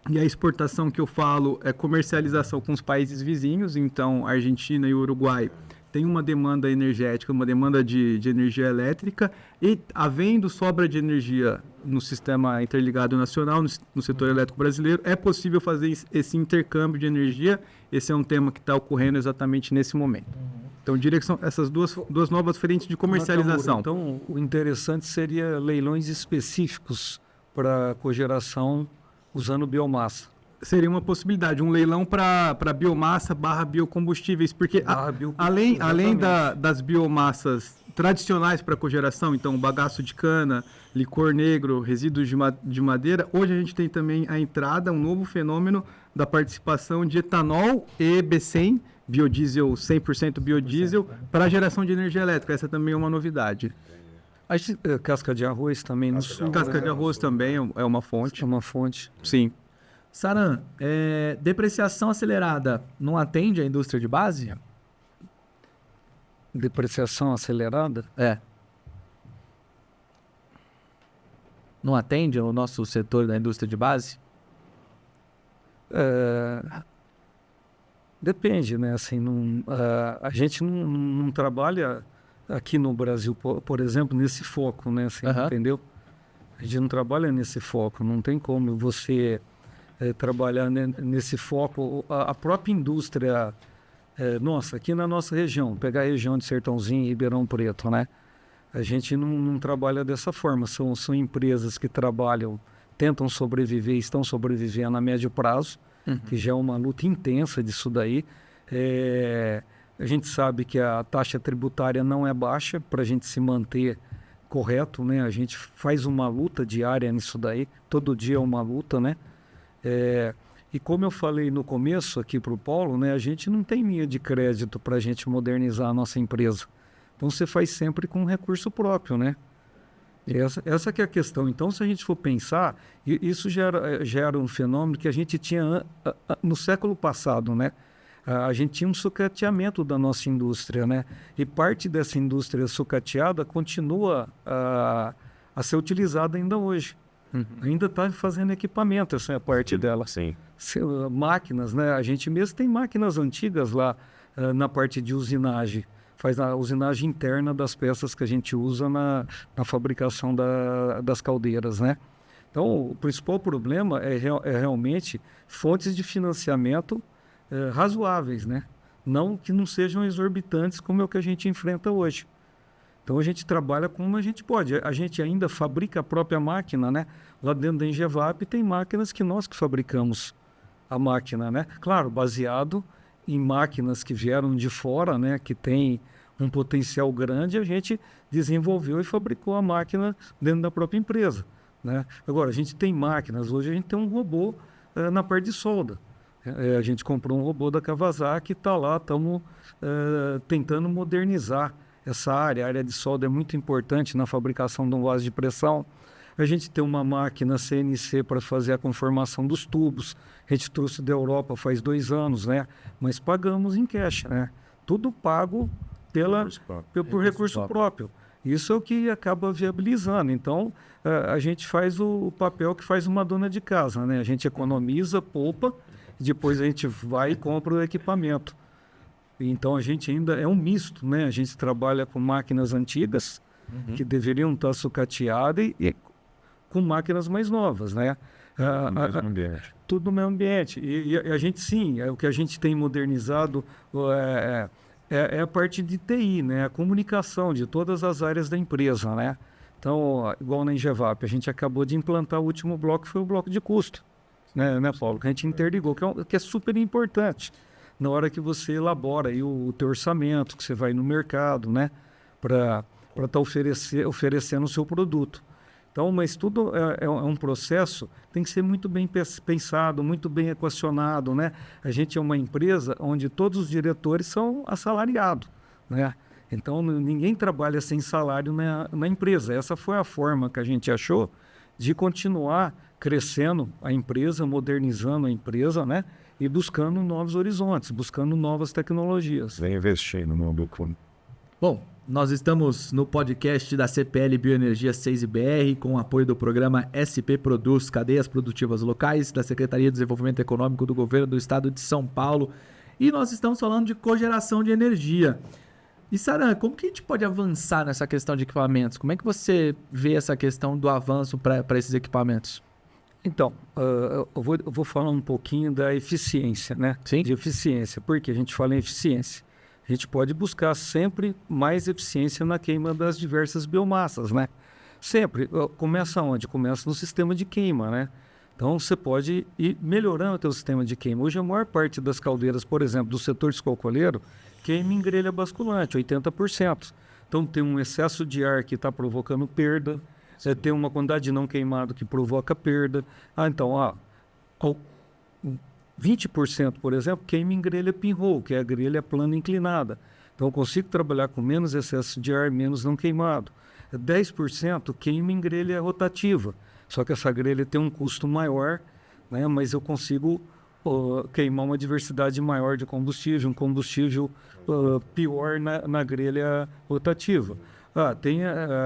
E a exportação que eu falo é comercialização com os países vizinhos, então Argentina e Uruguai têm uma demanda energética, uma demanda de energia elétrica, e havendo sobra de energia no sistema interligado nacional, no setor elétrico brasileiro, é possível fazer esse intercâmbio de energia. Esse é um tema que está ocorrendo exatamente nesse momento. Então, diria que são essas duas novas frentes de comercialização. Então, o interessante seria leilões específicos para cogeração usando biomassa. Seria uma possibilidade, um leilão para biomassa / biocombustíveis, porque além das biomassas tradicionais para cogeração, então bagaço de cana, licor negro, resíduos de madeira, hoje a gente tem também a entrada, um novo fenômeno da participação de etanol e B100, biodiesel, 100% biodiesel, para a geração de energia elétrica. Essa também é uma novidade. Casca de arroz também. Casca de arroz também é uma fonte. É uma fonte. Sim. Saran, depreciação acelerada não atende à indústria de base? Depreciação acelerada? Não atende ao nosso setor da indústria de base? Depende, né? Assim, a gente não trabalha aqui no Brasil, por exemplo, nesse foco, né? Assim, entendeu? A gente não trabalha nesse foco, não tem como você trabalhar nesse foco. A própria indústria, aqui na nossa região, pegar a região de Sertãozinho e Ribeirão Preto, né? A gente não trabalha dessa forma, são empresas que trabalham, tentam sobreviver, estão sobrevivendo a médio prazo, que já é uma luta intensa disso daí. A gente sabe que a taxa tributária não é baixa para a gente se manter correto, né? A gente faz uma luta diária nisso daí, todo dia é uma luta, né? E como eu falei no começo aqui para o Paulo, né? A gente não tem linha de crédito para a gente modernizar a nossa empresa. Então você faz sempre com recurso próprio, né? Essa que é a questão. Então, se a gente for pensar, isso já era um fenômeno que a gente tinha no século passado, né? A gente tinha um sucateamento da nossa indústria, né? E parte dessa indústria sucateada continua a ser utilizada ainda hoje. Ainda está fazendo equipamento, essa é a parte dela. Sim. Máquinas, né? A gente mesmo tem máquinas antigas lá na parte de usinagem. Faz a usinagem interna das peças que a gente usa na fabricação das caldeiras, né? Então, o principal problema é realmente fontes de financiamento razoáveis, né? Não que não sejam exorbitantes como é o que a gente enfrenta hoje. Então, a gente trabalha como a gente pode. A gente ainda fabrica a própria máquina, né? Lá dentro da Engevap tem máquinas que nós que fabricamos a máquina, né? Claro, baseado em máquinas que vieram de fora, né, que tem um potencial grande, a gente desenvolveu e fabricou a máquina dentro da própria empresa, né? Agora, a gente tem máquinas, hoje a gente tem um robô na parte de solda. A gente comprou um robô da Kawasaki e está lá, estamos tentando modernizar essa área. A área de solda é muito importante na fabricação de um vaso de pressão. A gente tem uma máquina CNC para fazer a conformação dos tubos. A gente trouxe da Europa faz 2 anos, né? Mas pagamos em cash, né? Tudo pago por recurso próprio. Isso é o que acaba viabilizando. Então, a gente faz o papel que faz uma dona de casa, né? A gente economiza, poupa, e depois a gente vai e compra o equipamento. Então, a gente ainda é um misto, né? A gente trabalha com máquinas antigas, que deveriam estar sucateadas e com máquinas mais novas, né? No mesmo ambiente. Tudo no mesmo ambiente. E a gente, sim, o que a gente tem modernizado é a parte de TI, né? A comunicação de todas as áreas da empresa, né? Então, igual na Engevap, a gente acabou de implantar o último bloco, que foi o bloco de custo, né, Paulo? Que a gente interligou, que é super importante na hora que você elabora aí o teu orçamento, que você vai no mercado, né? Para estar oferecendo o seu produto. Então, mas tudo é um processo, tem que ser muito bem pensado, muito bem equacionado, né? A gente é uma empresa onde todos os diretores são assalariados, né? Então, ninguém trabalha sem salário na empresa. Essa foi a forma que a gente achou de continuar crescendo a empresa, modernizando a empresa, né? E buscando novos horizontes, buscando novas tecnologias. Vem investindo no Bucum. Bom, nós estamos no podcast da CPL Bioenergia 6BR com o apoio do programa SP Produz, Cadeias Produtivas Locais, da Secretaria de Desenvolvimento Econômico do Governo do Estado de São Paulo. E nós estamos falando de cogeração de energia. E, Saran, como que a gente pode avançar nessa questão de equipamentos? Como é que você vê essa questão do avanço para esses equipamentos? Então, eu vou falar um pouquinho da eficiência, né? Sim. De eficiência. Por que a gente fala em eficiência? a gente pode buscar sempre mais eficiência na queima das diversas biomassas, né? Sempre. Começa onde? Começa no sistema de queima, né? Então, você pode ir melhorando o teu sistema de queima. Hoje, a maior parte das caldeiras, por exemplo, do setor escocoleiro, queima em grelha basculante, 80%. Então, tem um excesso de ar que está provocando perda, tem uma quantidade de não queimado que provoca perda. Então, 20%, por exemplo, queima em grelha pinhole, que é a grelha plana inclinada. Então, eu consigo trabalhar com menos excesso de ar, menos não queimado. 10% queima em grelha rotativa. Só que essa grelha tem um custo maior, né? Mas eu consigo queimar uma diversidade maior de combustível, um combustível pior na grelha rotativa.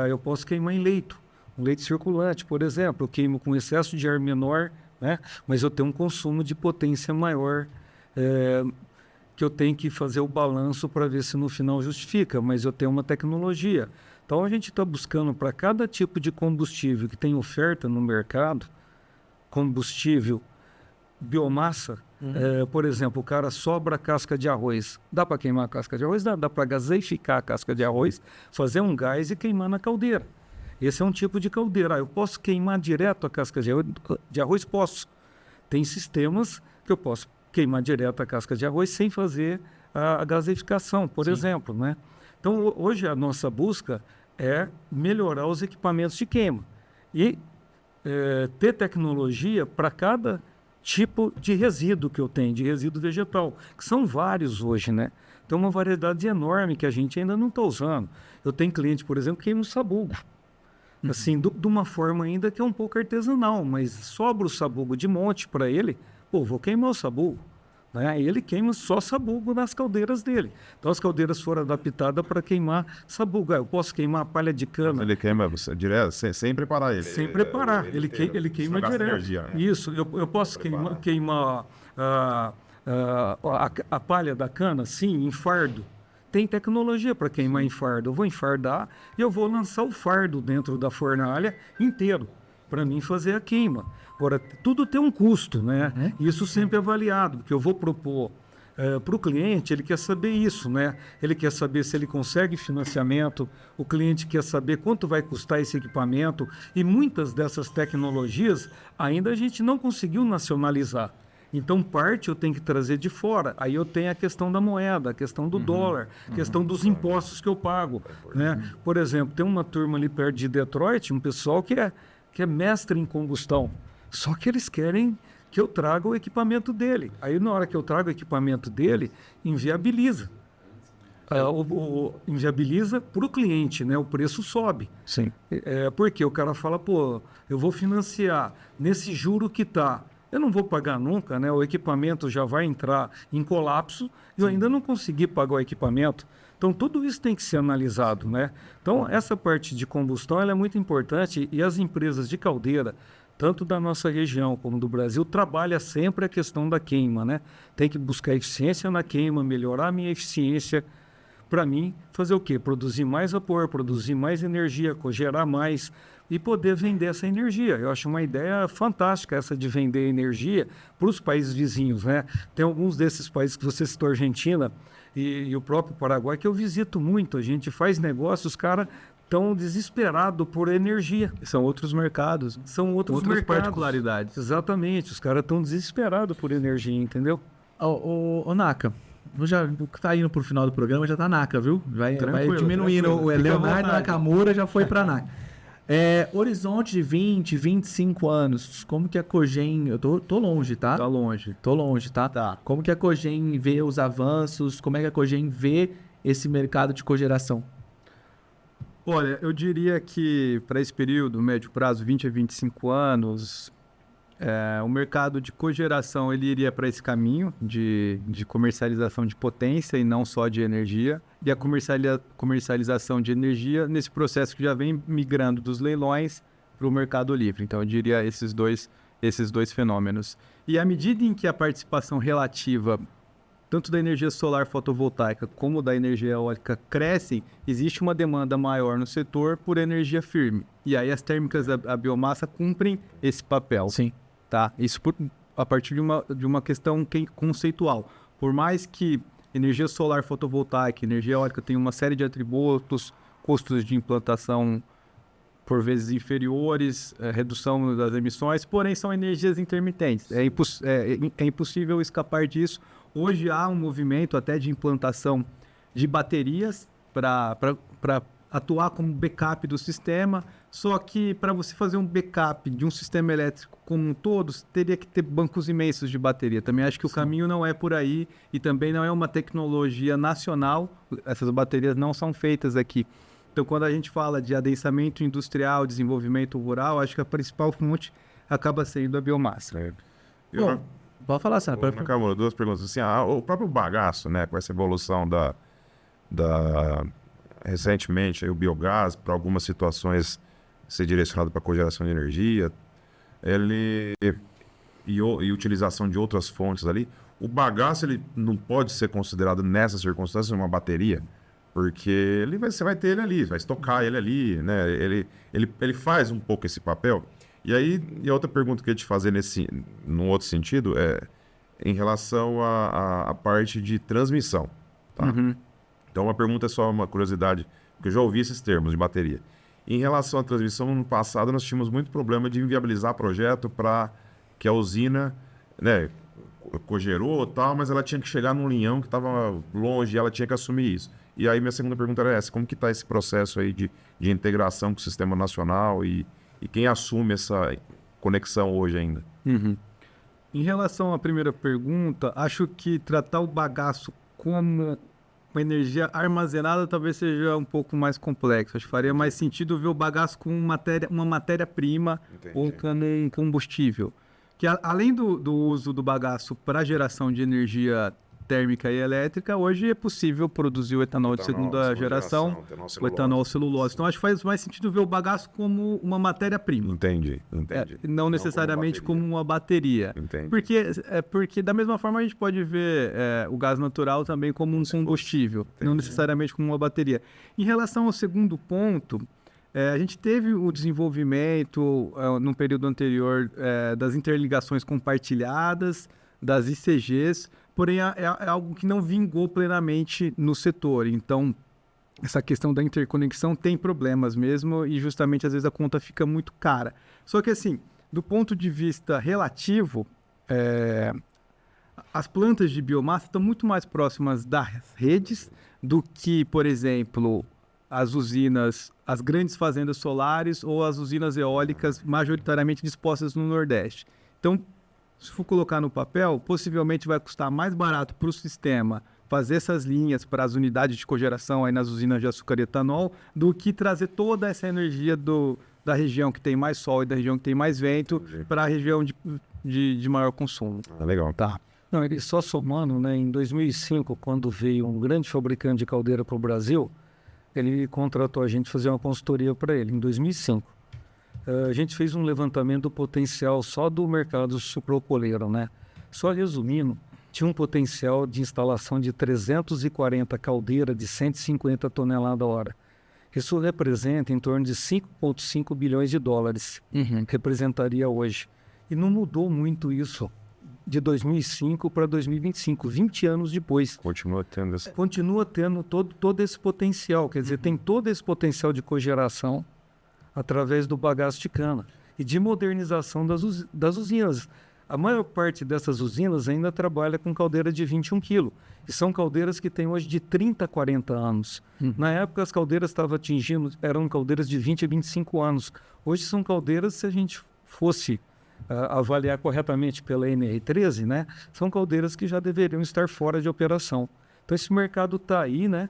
Eu posso queimar em leito, um leito circulante, por exemplo. Eu queimo com excesso de ar menor, né? Mas eu tenho um consumo de potência maior, que eu tenho que fazer o balanço para ver se no final justifica, mas eu tenho uma tecnologia. Então, a gente está buscando para cada tipo de combustível que tem oferta no mercado, combustível, biomassa, por exemplo, o cara sobra a casca de arroz. Dá para queimar a casca de arroz? Dá para gaseificar a casca de arroz, fazer um gás e queimar na caldeira. Esse é um tipo de caldeira. Eu posso queimar direto a casca de arroz? Posso. Tem sistemas que eu posso queimar direto a casca de arroz sem fazer a gaseificação, por exemplo, né? Então, hoje a nossa busca é melhorar os equipamentos de queima e ter tecnologia para cada tipo de resíduo que eu tenho, de resíduo vegetal, que são vários hoje, né? Tem uma variedade enorme que a gente ainda não está usando. Eu tenho cliente, por exemplo, que queima o sabugo. Assim, de uma forma ainda que é um pouco artesanal, mas sobra o sabugo de monte para ele, vou queimar o sabugo. Né? E ele queima só sabugo nas caldeiras dele. Então, as caldeiras foram adaptadas para queimar sabugo. Eu posso queimar palha de cana. Mas ele queima direto, sem preparar ele. Sem preparar. Ele queima direto. Energia, né? Isso. Eu posso queimar a palha da cana, sim, em fardo. Tem tecnologia para queimar em fardo. Eu vou enfardar e eu vou lançar o fardo dentro da fornalha inteiro para mim fazer a queima. Agora, tudo tem um custo, né? Isso sempre é avaliado, porque eu vou propor para o cliente, ele quer saber isso, né? Ele quer saber se ele consegue financiamento, o cliente quer saber quanto vai custar esse equipamento, e muitas dessas tecnologias ainda a gente não conseguiu nacionalizar. Então, parte eu tenho que trazer de fora. Aí eu tenho a questão da moeda, a questão do dólar, a questão dos impostos que eu pago, né? Por exemplo, tem uma turma ali perto de Detroit, um pessoal que é mestre em combustão. Só que eles querem que eu traga o equipamento dele. Aí, na hora que eu trago o equipamento dele, inviabiliza. Inviabiliza para o cliente, né? O preço sobe. Sim. Porque o cara fala, eu vou financiar nesse juro que está. Eu não vou pagar nunca, né? O equipamento já vai entrar em colapso e eu ainda não consegui pagar o equipamento. Então, tudo isso tem que ser analisado, né? Então, essa parte de combustão ela é muito importante e as empresas de caldeira, tanto da nossa região como do Brasil, trabalham sempre a questão da queima, né? Tem que buscar eficiência na queima, melhorar a minha eficiência. Para mim, fazer o quê? Produzir mais vapor, produzir mais energia, cogerar mais e poder vender essa energia. Eu acho uma ideia fantástica essa de vender energia para os países vizinhos, né? Tem alguns desses países que você citou, Argentina e o próprio Paraguai, que eu visito muito. A gente faz negócio, os caras estão desesperados por energia. São outros mercados. São outras particularidades. Exatamente, os caras estão desesperados por energia, entendeu? Ô Naka, já tá indo pro final do programa, já tá Naka, viu? Vai diminuindo. Tranquilo. O Leonardo Nakamura já foi pra Naka. Horizonte de 20, 25 anos, como que a Cogen... Eu tô longe, tá? Tá longe. Tô longe, tá? Tá. Como que a Cogen vê os avanços? Como é que a Cogen vê esse mercado de cogeração? Olha, eu diria que para esse período, médio prazo, 20 a 25 anos, o mercado de cogeração ele iria para esse caminho de comercialização de potência e não só de energia, e a comercialização de energia nesse processo que já vem migrando dos leilões para o mercado livre. Então, eu diria esses dois fenômenos. E à medida em que a participação relativa tanto da energia solar fotovoltaica como da energia eólica crescem, existe uma demanda maior no setor por energia firme. E aí as térmicas, a biomassa cumprem esse papel. Sim. Tá? Isso a partir de uma questão conceitual. Por mais que energia solar fotovoltaica, energia eólica tem uma série de atributos, custos de implantação por vezes inferiores, redução das emissões, porém são energias intermitentes. É impossível escapar disso. Hoje há um movimento até de implantação de baterias para atuar como backup do sistema, só que para você fazer um backup de um sistema elétrico como um todo, teria que ter bancos imensos de bateria. Também acho que o caminho não é por aí e também não é uma tecnologia nacional, essas baterias não são feitas aqui. Então, quando a gente fala de adensamento industrial, desenvolvimento rural, acho que a principal fonte acaba sendo a biomassa. Bom, pode falar, Sara. Acabou, 2 perguntas. Assim, o próprio bagaço, né, com essa evolução recentemente, aí, o biogás, para algumas situações, ser direcionado para cogeração de energia, e utilização de outras fontes ali, o bagaço ele não pode ser considerado nessas circunstâncias uma bateria? Porque você vai ter ele ali, vai estocar ele ali, né? Ele faz um pouco esse papel. E a outra pergunta que eu ia te fazer num outro sentido é em relação à parte de transmissão. Tá? Uhum. Então, uma pergunta é só uma curiosidade, porque eu já ouvi esses termos de bateria. Em relação à transmissão, no passado nós tínhamos muito problema de inviabilizar projeto para que a usina, né, cogerou e tal, mas ela tinha que chegar num linhão que estava longe e ela tinha que assumir isso. E aí minha segunda pergunta era essa: como que está esse processo aí de integração com o sistema nacional e quem assume essa conexão hoje ainda? Uhum. Em relação à primeira pergunta, acho que tratar o bagaço como uma energia armazenada talvez seja um pouco mais complexo. Acho que faria mais sentido ver o bagaço como uma matéria-prima ou como combustível. Que além do uso do bagaço para geração de energia térmica e elétrica, hoje é possível produzir o etanol de segunda geração, o etanol celulose. Então, acho que faz mais sentido ver o bagaço como uma matéria-prima. Entendi. Não necessariamente como uma bateria. Entendi. Porque, da mesma forma, a gente pode ver o gás natural também como um combustível, não necessariamente como uma bateria. Em relação ao segundo ponto, a gente teve o desenvolvimento, no período anterior, das interligações compartilhadas, das ICGs, porém é algo que não vingou plenamente no setor. Então, essa questão da interconexão tem problemas mesmo e justamente às vezes a conta fica muito cara. Só que assim, do ponto de vista relativo, as plantas de biomassa estão muito mais próximas das redes do que, por exemplo, as usinas, as grandes fazendas solares ou as usinas eólicas majoritariamente dispostas no Nordeste. Então, se for colocar no papel, possivelmente vai custar mais barato para o sistema fazer essas linhas para as unidades de cogeração aí nas usinas de açúcar e etanol do que trazer toda essa energia da região que tem mais sol e da região que tem mais vento para a região de maior consumo. Legal. Tá. Não, ele só somando, né, em 2005, quando veio um grande fabricante de caldeira para o Brasil, ele contratou a gente fazer uma consultoria para ele, em 2005. A gente fez um levantamento do potencial só do mercado sucroalcooleiro, né? Só resumindo, tinha um potencial de instalação de 340 caldeiras de 150 toneladas a hora. Isso representa em torno de 5,5 bilhões de dólares, representaria hoje. E não mudou muito isso de 2005 para 2025, 20 anos depois. Continua tendo esse... Continua tendo todo esse potencial, quer dizer, tem todo esse potencial de cogeração através do bagaço de cana e de modernização das usinas. A maior parte dessas usinas ainda trabalha com caldeira de 21 kg. E são caldeiras que têm hoje de 30 a 40 anos. Na época, as caldeiras eram caldeiras de 20 a 25 anos. Hoje são caldeiras, se a gente fosse avaliar corretamente pela NR13, né, são caldeiras que já deveriam estar fora de operação. Então, esse mercado está aí, né?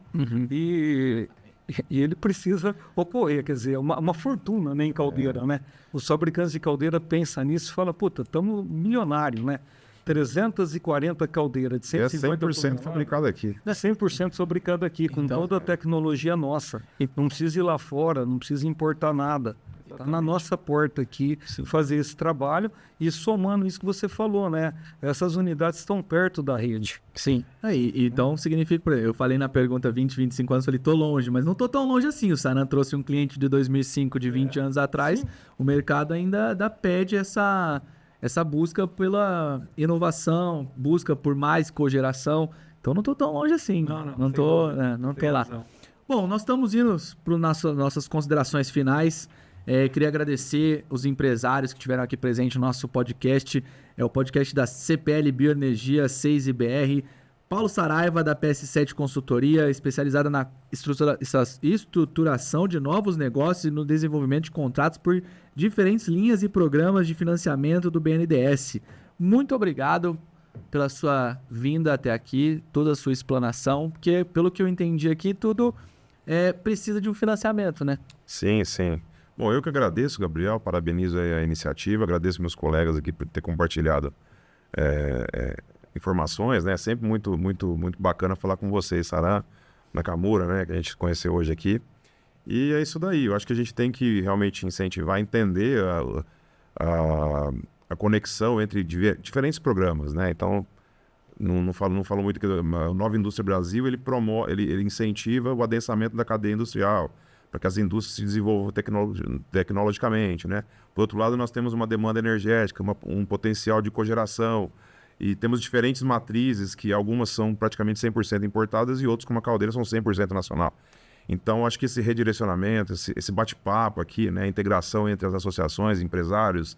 E ele precisa ocorrer, quer dizer, uma fortuna, né, em caldeira, né? Os fabricantes de caldeira pensam nisso e falam, puta, estamos milionários, né? 340 caldeiras de 150 100% fabricado aqui. É 100% fabricado aqui, com toda a tecnologia nossa. Não precisa ir lá fora, não precisa importar nada. Está na nossa porta aqui fazer esse trabalho e somando isso que você falou, né? Essas unidades estão perto da rede. Sim. Então significa, por exemplo, eu falei na pergunta 20, 25 anos, falei, tô longe, mas não tô tão longe assim. O Sanan trouxe um cliente de 2005, de 20 anos atrás. O mercado ainda pede essa busca pela inovação, busca por mais cogeração. Então não tô tão longe assim. Não tô lá. Bom, nós estamos indo para nossas considerações finais. Queria agradecer os empresários que estiveram aqui presentes no nosso podcast. É o podcast da CPL Bioenergia 6IBR. Paulo Saraiva, da PS7 Consultoria, especializada na estruturação de novos negócios e no desenvolvimento de contratos por diferentes linhas e programas de financiamento do BNDES. Muito obrigado pela sua vinda até aqui, toda a sua explanação, porque, pelo que eu entendi aqui, tudo precisa de um financiamento, né? Sim. Bom, eu que agradeço, Gabriel, parabenizo aí a iniciativa, agradeço meus colegas aqui por ter compartilhado informações, né? Sempre muito bacana falar com vocês, Saran Nakamura, né? Que a gente conheceu hoje aqui. E é isso daí, eu acho que a gente tem que realmente incentivar, entender a conexão entre diferentes programas, né? Então, não falo muito que a Nova Indústria Brasil, ele incentiva o adensamento da cadeia industrial, para que as indústrias se desenvolvam tecnologicamente, né? Por outro lado, nós temos uma demanda energética, um potencial de cogeração, e temos diferentes matrizes, que algumas são praticamente 100% importadas e outras, como a Caldeira, são 100% nacional. Então, acho que esse redirecionamento, esse bate-papo aqui, né, a integração entre as associações, empresários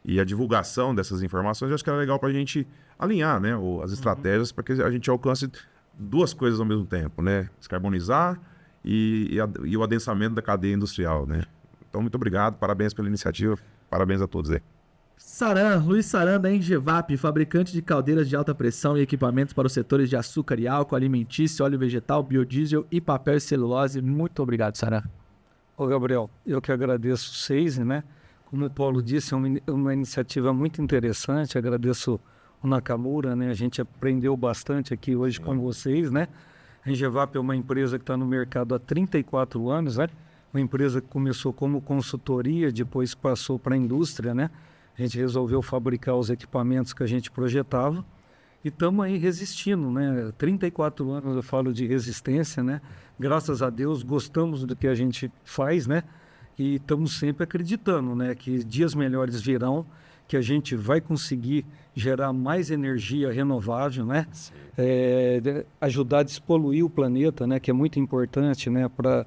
e a divulgação dessas informações, eu acho que é legal para a gente alinhar, né, as estratégias para que a gente alcance duas coisas ao mesmo tempo, né? Descarbonizar e o adensamento da cadeia industrial, né? Então, muito obrigado, parabéns pela iniciativa, parabéns a todos aí. Luiz Saran, da Engevap, fabricante de caldeiras de alta pressão e equipamentos para os setores de açúcar e álcool, alimentício, óleo vegetal, biodiesel e papel e celulose. Muito obrigado, Saran. Ô, Gabriel, eu que agradeço vocês, né? Como o Paulo disse, é uma iniciativa muito interessante. Agradeço o Nakamura, né? A gente aprendeu bastante aqui hoje com vocês, né? A Engevap é uma empresa que está no mercado há 34 anos, né? Uma empresa que começou como consultoria, depois passou para a indústria, né? A gente resolveu fabricar os equipamentos que a gente projetava e estamos aí resistindo, né? 34 anos eu falo de resistência, né? Graças a Deus gostamos do que a gente faz, né? E estamos sempre acreditando, né? Que dias melhores virão, que a gente vai conseguir gerar mais energia renovável, né? Ajudar a despoluir o planeta, né? Que é muito importante, né? Para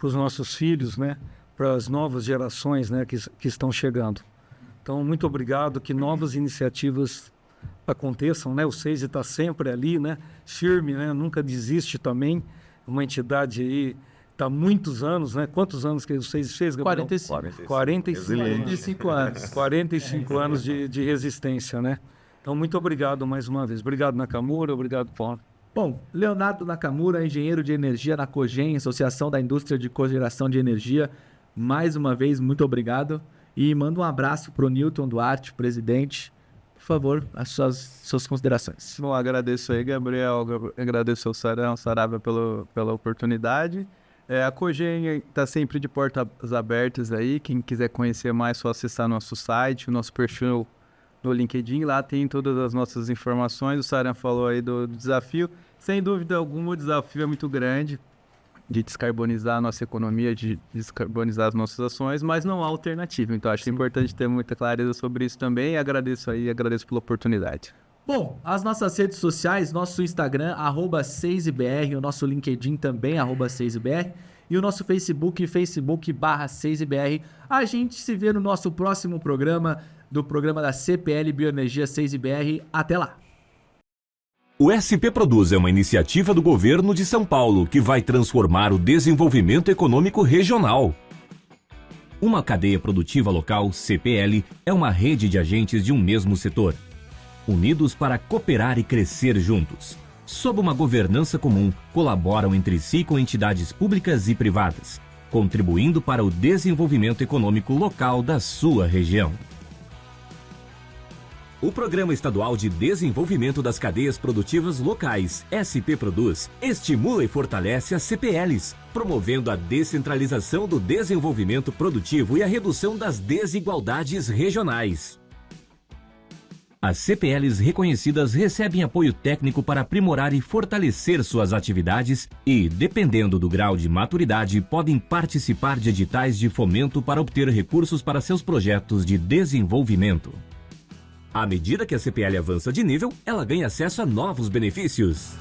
os nossos filhos, né? Para as novas gerações, né? Que estão chegando. Então, muito obrigado, que novas iniciativas aconteçam, né? O SEISI está sempre ali, né? Firme, né? Nunca desiste também. Uma entidade aí está há muitos anos, né? Quantos anos que o SEISI fez, Gabriel? 45 anos. 45 anos de resistência, né? Então, muito obrigado mais uma vez. Obrigado, Nakamura. Obrigado, Paulo. Bom, Leonardo Nakamura, engenheiro de energia na Cogen, Associação da Indústria de Cogeração de Energia. Mais uma vez, muito obrigado. E manda um abraço para o Newton Duarte, presidente. Por favor, as suas considerações. Bom, agradeço aí, Gabriel. Agradeço ao Saraiva pela oportunidade. A Cogen está sempre de portas abertas aí. Quem quiser conhecer mais, é só acessar nosso site, o nosso perfil no LinkedIn. Lá tem todas as nossas informações. O Saran falou aí do desafio. Sem dúvida alguma, o desafio é muito grande de descarbonizar a nossa economia, de descarbonizar as nossas ações, mas não há alternativa. Então, acho importante ter muita clareza sobre isso também. Agradeço pela oportunidade. Bom, as nossas redes sociais, nosso Instagram, @6ibr, o nosso LinkedIn também, @6ibr, e o nosso Facebook.com/6ibr. A gente se vê no nosso próximo programa, do programa da CPL Bioenergia 6IBR. Até lá! O SP Produz é uma iniciativa do governo de São Paulo que vai transformar o desenvolvimento econômico regional. Uma cadeia produtiva local, CPL, é uma rede de agentes de um mesmo setor, unidos para cooperar e crescer juntos. Sob uma governança comum, colaboram entre si com entidades públicas e privadas, contribuindo para o desenvolvimento econômico local da sua região. O Programa Estadual de Desenvolvimento das Cadeias Produtivas Locais, SP Produz, estimula e fortalece as CPLs, promovendo a descentralização do desenvolvimento produtivo e a redução das desigualdades regionais. As CPLs reconhecidas recebem apoio técnico para aprimorar e fortalecer suas atividades e, dependendo do grau de maturidade, podem participar de editais de fomento para obter recursos para seus projetos de desenvolvimento. À medida que a CPL avança de nível, ela ganha acesso a novos benefícios.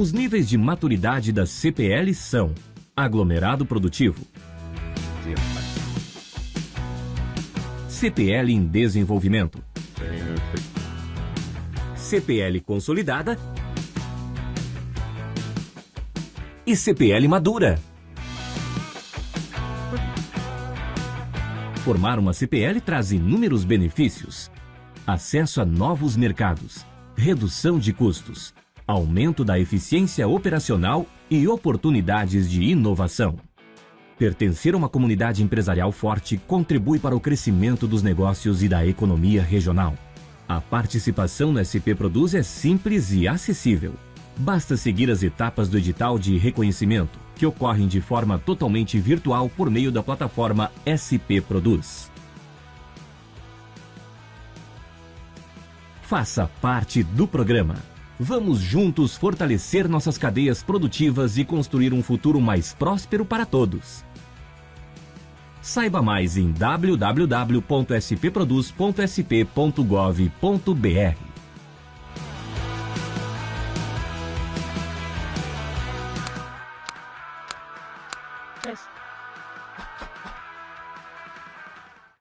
Os níveis de maturidade da CPL são: aglomerado produtivo, CPL em desenvolvimento, CPL consolidada e CPL madura. Formar uma CPL traz inúmeros benefícios: acesso a novos mercados, redução de custos, aumento da eficiência operacional e oportunidades de inovação. Pertencer a uma comunidade empresarial forte contribui para o crescimento dos negócios e da economia regional. A participação no SP Produz é simples e acessível. Basta seguir as etapas do edital de reconhecimento, que ocorrem de forma totalmente virtual por meio da plataforma SP Produz. Faça parte do programa. Vamos juntos fortalecer nossas cadeias produtivas e construir um futuro mais próspero para todos. Saiba mais em www.spproduz.sp.gov.br.